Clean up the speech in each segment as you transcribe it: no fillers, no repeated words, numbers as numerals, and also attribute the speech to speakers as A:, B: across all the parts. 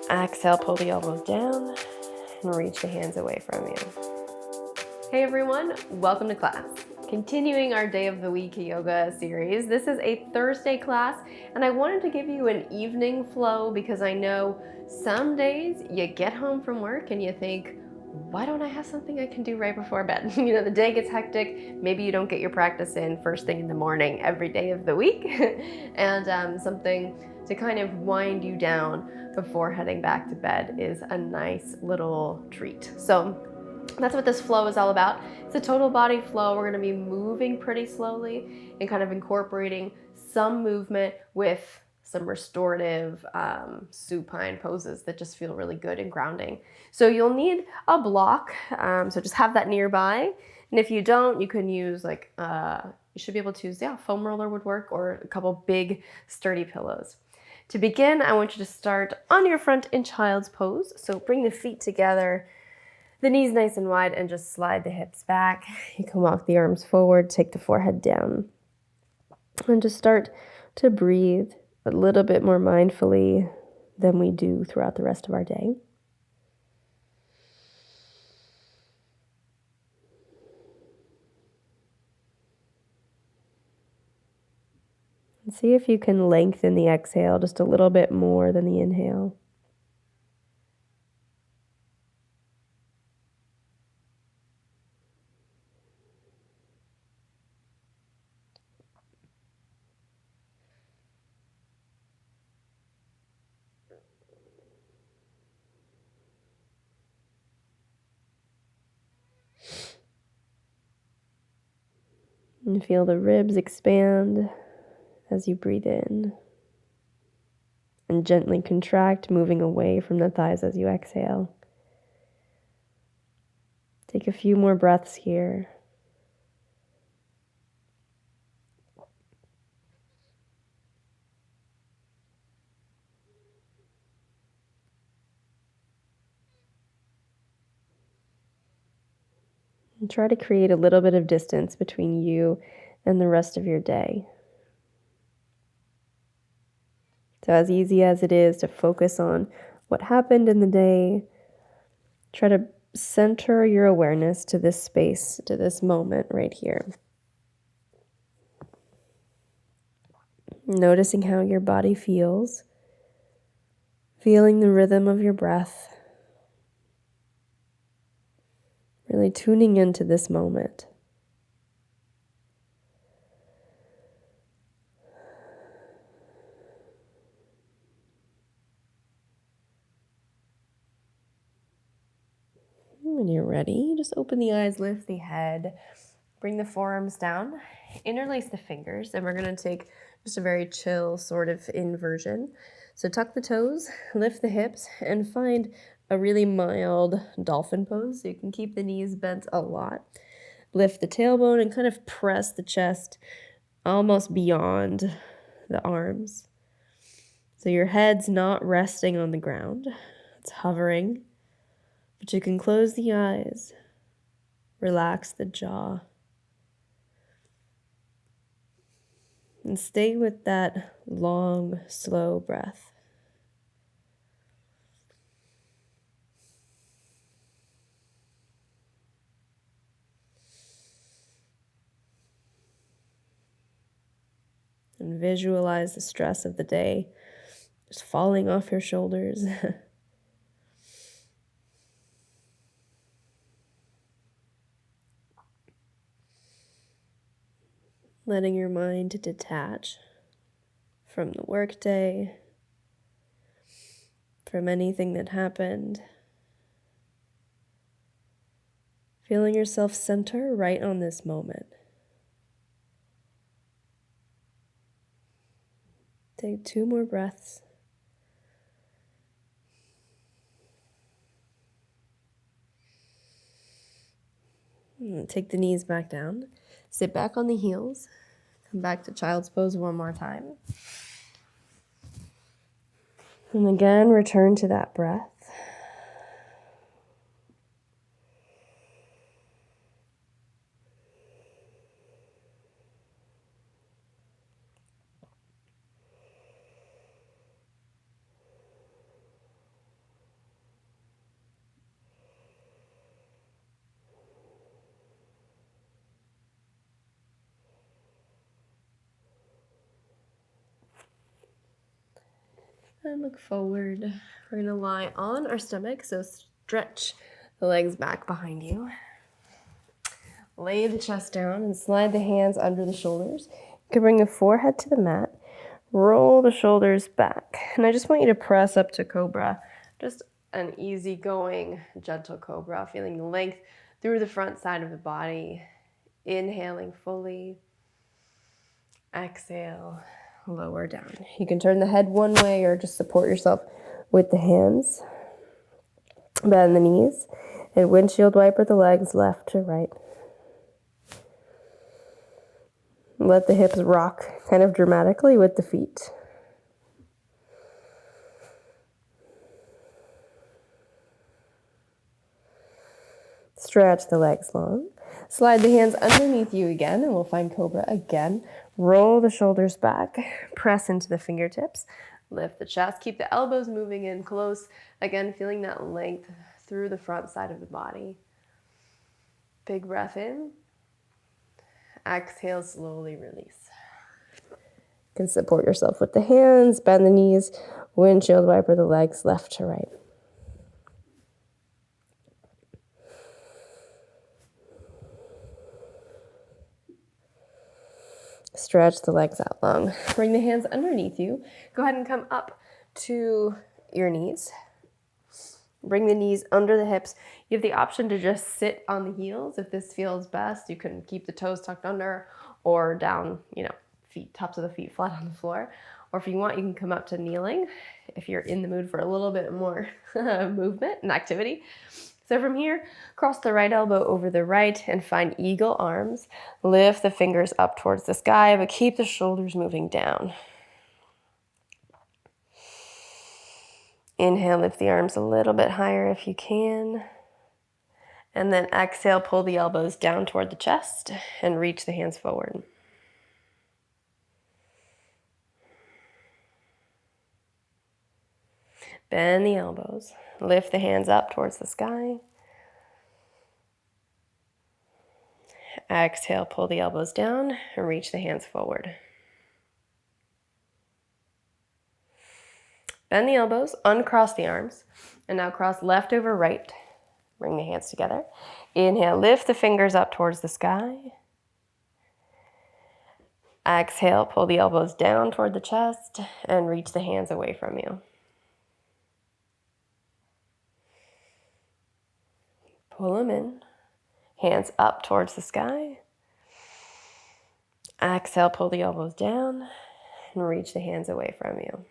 A: Exhale, pull the elbows down and reach the hands away from you. Hey everyone, welcome to class. Continuing our day of the week yoga series. This is a Thursday class, and I wanted to give you an evening flow because I know some days you get home from work and you think, why don't I have something I can do right before bed? The day gets hectic. Maybe you don't get your practice in first thing in the morning every day of the week, and something to kind of wind you down before heading back to bed is a nice little treat. So that's what this flow is all about. It's a total body flow. We're going to be moving pretty slowly and kind of incorporating some movement with some restorative supine poses that just feel really good and grounding. So you'll need a block, so just have that nearby. And if you don't, you can use you should be able to use, foam roller would work, or a couple big sturdy pillows. To begin, I want you to start on your front in child's pose. So bring the feet together, the knees nice and wide, and just slide the hips back. You can walk the arms forward, take the forehead down, and just start to breathe a little bit more mindfully than we do throughout the rest of our day. And see if you can lengthen the exhale just a little bit more than the inhale. And feel the ribs expand as you breathe in. And gently contract, moving away from the thighs as you exhale. Take a few more breaths here. And try to create a little bit of distance between you and the rest of your day. So as easy as it is to focus on what happened in the day, try to center your awareness to this space, to this moment right here. Noticing how your body feels, feeling the rhythm of your breath, really tuning into this moment. When you're ready, just open the eyes, lift the head, bring the forearms down, interlace the fingers, and we're going to take just a very chill sort of inversion. So tuck the toes, lift the hips, and find a really mild dolphin pose. So you can keep the knees bent a lot. Lift the tailbone and kind of press the chest almost beyond the arms. So your head's not resting on the ground. It's hovering. But you can close the eyes, relax the jaw, and stay with that long, slow breath. And visualize the stress of the day just falling off your shoulders. Letting your mind detach from the workday, from anything that happened. Feeling yourself center right on this moment. Take 2 more breaths. Take the knees back down. Sit back on the heels. Come back to child's pose one more time. And again, return to that breath. And look forward. We're gonna lie on our stomach, so stretch the legs back behind you. Lay the chest down and slide the hands under the shoulders. You can bring the forehead to the mat. Roll the shoulders back. And I just want you to press up to Cobra. Just an easygoing, gentle Cobra, feeling the length through the front side of the body. Inhaling fully. Exhale, lower down. You can turn the head one way or just support yourself with the hands. Bend the knees and windshield wiper the legs left to right. Let the hips rock kind of dramatically with the feet. Stretch the legs long. Slide the hands underneath you again, and we'll find Cobra again. Roll the shoulders back. Press into the fingertips. Lift the chest. Keep the elbows moving in close. Again, feeling that length through the front side of the body. Big breath in. Exhale, slowly release. You can support yourself with the hands. Bend the knees. Windshield wiper the legs left to right. Stretch the legs out long. Bring the hands underneath you. Go ahead and come up to your knees. Bring the knees under the hips. You have the option to just sit on the heels if this feels best. You can keep the toes tucked under or down, feet, tops of the feet flat on the floor. Or if you want, you can come up to kneeling if you're in the mood for a little bit more movement and activity. So from here, cross the right elbow over the right and find eagle arms. Lift the fingers up towards the sky, but keep the shoulders moving down. Inhale, lift the arms a little bit higher if you can. And then exhale, pull the elbows down toward the chest and reach the hands forward. Bend the elbows. Lift the hands up towards the sky. Exhale, pull the elbows down and reach the hands forward. Bend the elbows, uncross the arms, and now cross left over right. Bring the hands together. Inhale, lift the fingers up towards the sky. Exhale, pull the elbows down toward the chest and reach the hands away from you. Pull them in. Hands up towards the sky. Exhale, pull the elbows down and reach the hands away from you.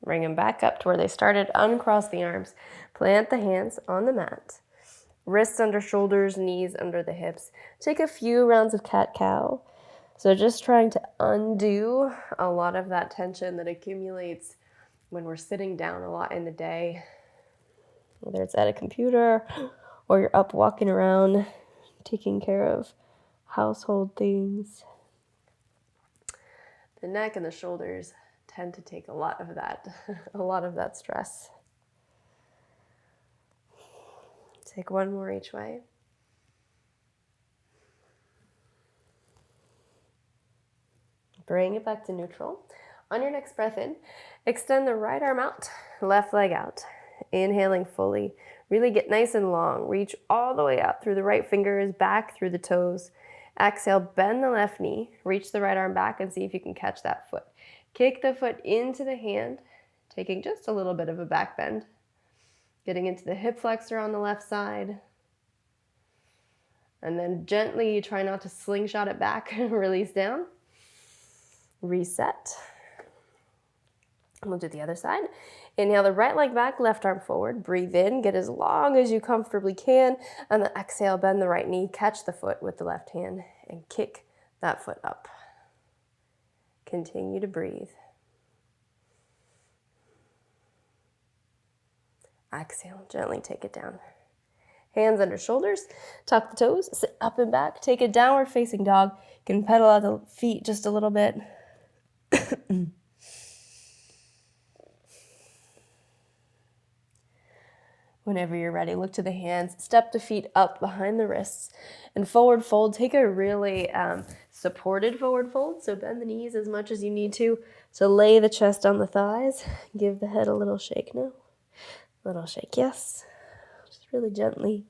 A: Bring them back up to where they started. Uncross the arms. Plant the hands on the mat. Wrists under shoulders, knees under the hips. Take a few rounds of cat-cow. So just trying to undo a lot of that tension that accumulates when we're sitting down a lot in the day. Whether it's at a computer or you're up walking around taking care of household things. The neck and the shoulders tend to take a lot of that stress. Take one more each way. Bring it back to neutral. On your next breath in, extend the right arm out, left leg out. Inhaling fully. Really get nice and long. Reach all the way out through the right fingers, back through the toes. Exhale, bend the left knee. Reach the right arm back and see if you can catch that foot. Kick the foot into the hand, taking just a little bit of a back bend. Getting into the hip flexor on the left side. And then gently try not to slingshot it back. Release down. Reset. We'll do the other side. Inhale the right leg back, left arm forward. Breathe in, get as long as you comfortably can. And then exhale, bend the right knee, catch the foot with the left hand, and kick that foot up. Continue to breathe. Exhale, gently take it down. Hands under shoulders, tuck the toes, sit up and back, take a downward facing dog. You can pedal out the feet just a little bit. Whenever you're ready, look to the hands, step the feet up behind the wrists, and forward fold. Take a really supported forward fold, so bend the knees as much as you need to lay the chest on the thighs. Give the head a little shake no. Little shake yes. Just really gently.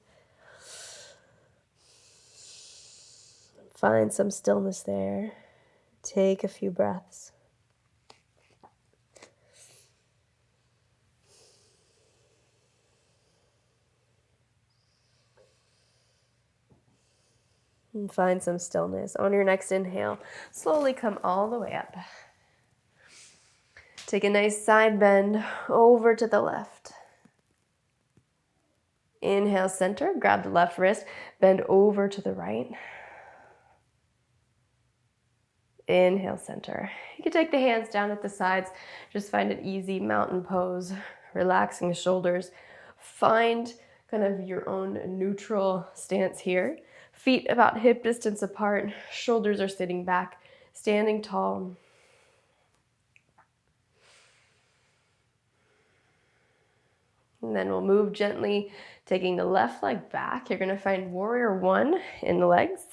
A: Find some stillness there. Take a few breaths. And find some stillness. On your next inhale, slowly come all the way up. Take a nice side bend over to the left. Inhale, center, grab the left wrist, bend over to the right. Inhale, center. You can take the hands down at the sides. Just find an easy mountain pose, relaxing the shoulders. Find kind of your own neutral stance here. Feet about hip distance apart, shoulders are sitting back, standing tall. And then we'll move gently, taking the left leg back. You're going to find warrior one in the legs.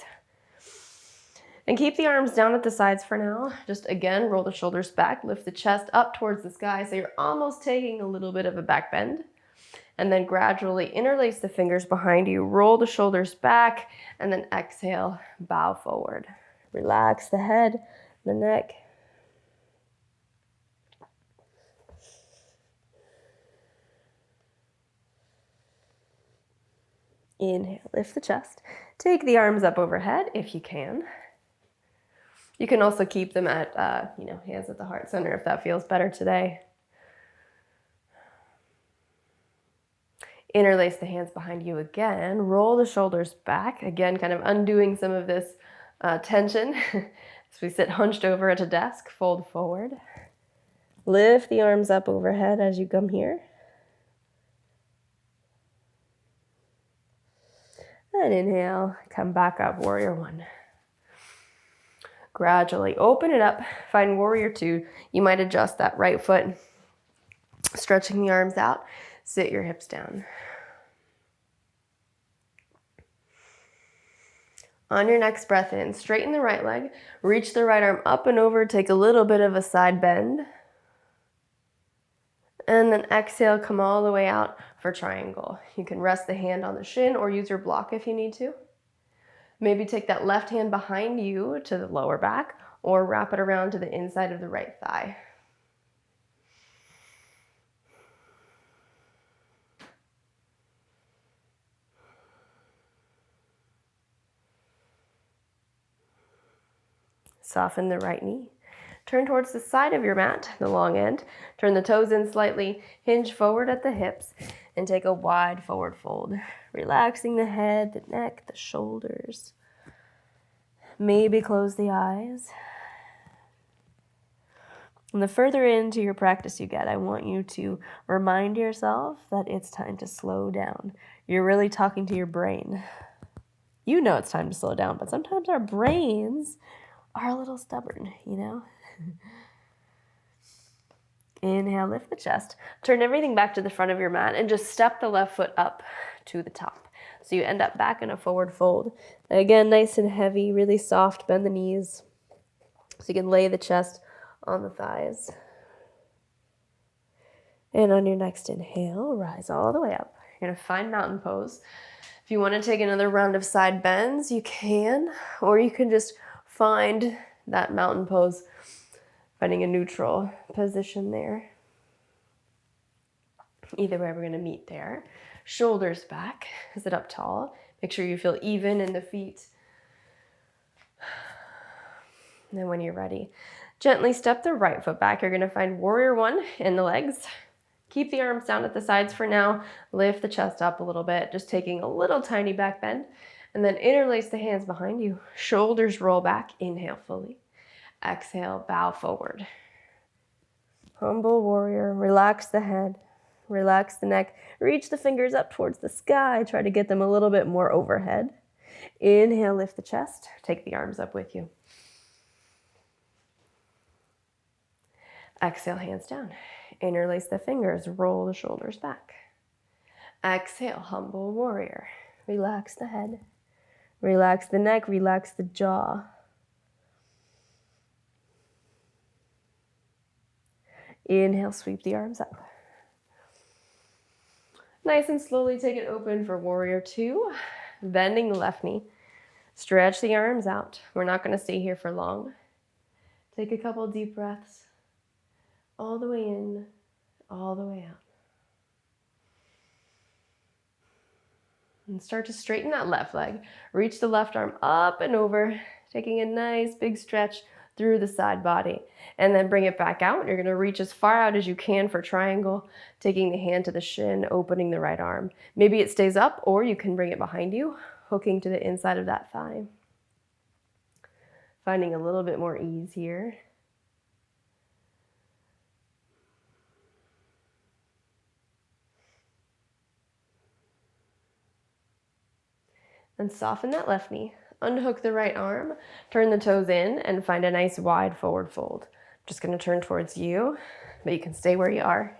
A: And keep the arms down at the sides for now. Just again, roll the shoulders back, lift the chest up towards the sky so you're almost taking a little bit of a back bend. And then gradually interlace the fingers behind you, roll the shoulders back, and then exhale, bow forward. Relax the head, the neck. Inhale, lift the chest. Take the arms up overhead if you can. You can also keep them at, hands at the heart center if that feels better today. Interlace the hands behind you again. Roll the shoulders back. Again, kind of undoing some of this tension. As we sit hunched over at a desk, fold forward. Lift the arms up overhead as you come here. And inhale, come back up, warrior one. Gradually open it up, find warrior two. You might adjust that right foot, stretching the arms out. Sit your hips down. On your next breath in, straighten the right leg, reach the right arm up and over, take a little bit of a side bend. And then exhale, come all the way out for triangle. You can rest the hand on the shin or use your block if you need to. Maybe take that left hand behind you to the lower back or wrap it around to the inside of the right thigh. Soften the right knee. Turn towards the side of your mat, the long end. Turn the toes in slightly, hinge forward at the hips, and take a wide forward fold. Relaxing the head, the neck, the shoulders. Maybe close the eyes. And the further into your practice you get, I want you to remind yourself that it's time to slow down. You're really talking to your brain. You know it's time to slow down, but sometimes our brains are a little stubborn, Inhale, lift the chest. Turn everything back to the front of your mat and just step the left foot up to the top. So you end up back in a forward fold. Again, nice and heavy, really soft. Bend the knees so you can lay the chest on the thighs. And on your next inhale, rise all the way up. You're going to find mountain pose. If you want to take another round of side bends, you can, or you can just find that mountain pose, finding a neutral position there. Either way, we're going to meet there. Shoulders back, sit up tall. Make sure you feel even in the feet. And then when you're ready, gently step the right foot back. You're going to find warrior one in the legs. Keep the arms down at the sides for now. Lift the chest up a little bit, just taking a little tiny back bend. And then interlace the hands behind you. Shoulders roll back. Inhale fully. Exhale, bow forward. Humble warrior. Relax the head. Relax the neck. Reach the fingers up towards the sky. Try to get them a little bit more overhead. Inhale, lift the chest. Take the arms up with you. Exhale, hands down. Interlace the fingers. Roll the shoulders back. Exhale, humble warrior. Relax the head. Relax the neck. Relax the jaw. Inhale, sweep the arms up. Nice and slowly take it open for warrior two. Bending the left knee. Stretch the arms out. We're not going to stay here for long. Take a couple deep breaths. All the way in, all the way out. And start to straighten that left leg. Reach the left arm up and over, taking a nice big stretch through the side body. And then bring it back out. You're going to reach as far out as you can for triangle, taking the hand to the shin, opening the right arm. Maybe it stays up, or you can bring it behind you, hooking to the inside of that thigh. Finding a little bit more ease here. And soften that left knee. Unhook the right arm, turn the toes in, and find a nice wide forward fold. Just going to turn towards you, but you can stay where you are.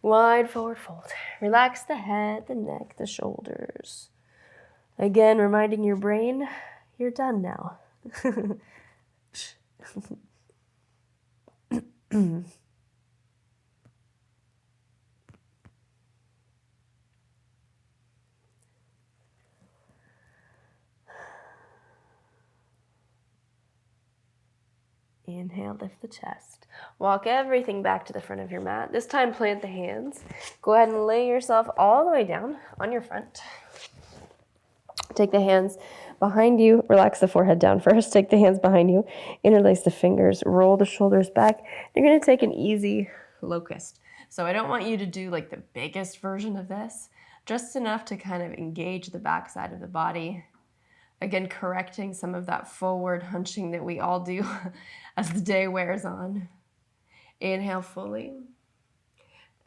A: Wide forward fold. Relax the head, the neck, the shoulders. Again, reminding your brain, you're done now. Inhale, lift the chest. Walk everything back to the front of your mat. This time, plant the hands. Go ahead and lay yourself all the way down on your front. Take the hands behind you. Relax the forehead down first. Take the hands behind you. Interlace the fingers. Roll the shoulders back. You're going to take an easy locust. So I don't want you to do like the biggest version of this. Just enough to kind of engage the back side of the body. Again, correcting some of that forward hunching that we all do as the day wears on. Inhale fully.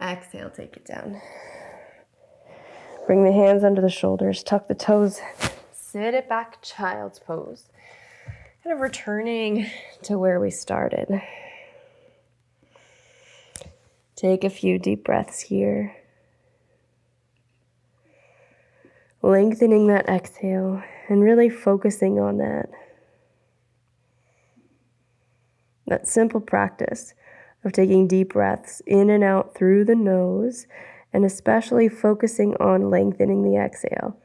A: Exhale, take it down. Bring the hands under the shoulders, tuck the toes, sit it back, child's pose. Kind of returning to where we started. Take a few deep breaths here. Lengthening that exhale and really focusing on that. That simple practice of taking deep breaths in and out through the nose, and especially focusing on lengthening the exhale,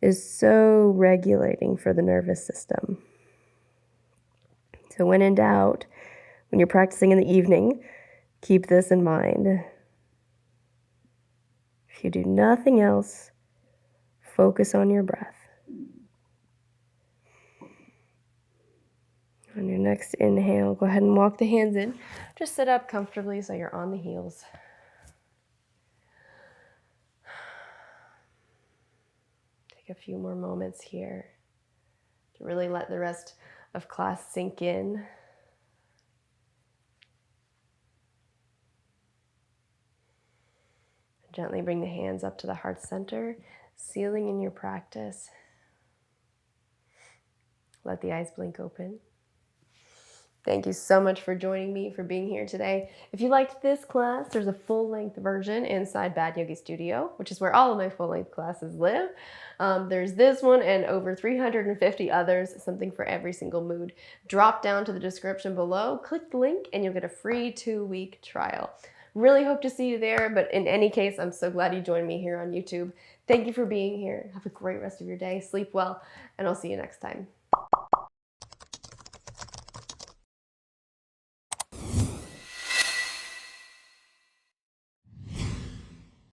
A: is so regulating for the nervous system. So when in doubt, when you're practicing in the evening, keep this in mind. If you do nothing else, focus on your breath. On your next inhale, go ahead and walk the hands in. Just sit up comfortably so you're on the heels. Take a few more moments here to really let the rest of class sink in. Gently bring the hands up to the heart center, sealing in your practice. Let the eyes blink open. Thank you so much for joining me, for being here today. If you liked this class, there's a full-length version inside Bad Yogi Studio, which is where all of my full-length classes live. There's this one and over 350 others, something for every single mood. Drop down to the description below, click the link, and you'll get a free 2-week trial. Really hope to see you there, but in any case, I'm so glad you joined me here on YouTube. Thank you for being here. Have a great rest of your day. Sleep well, and I'll see you next time.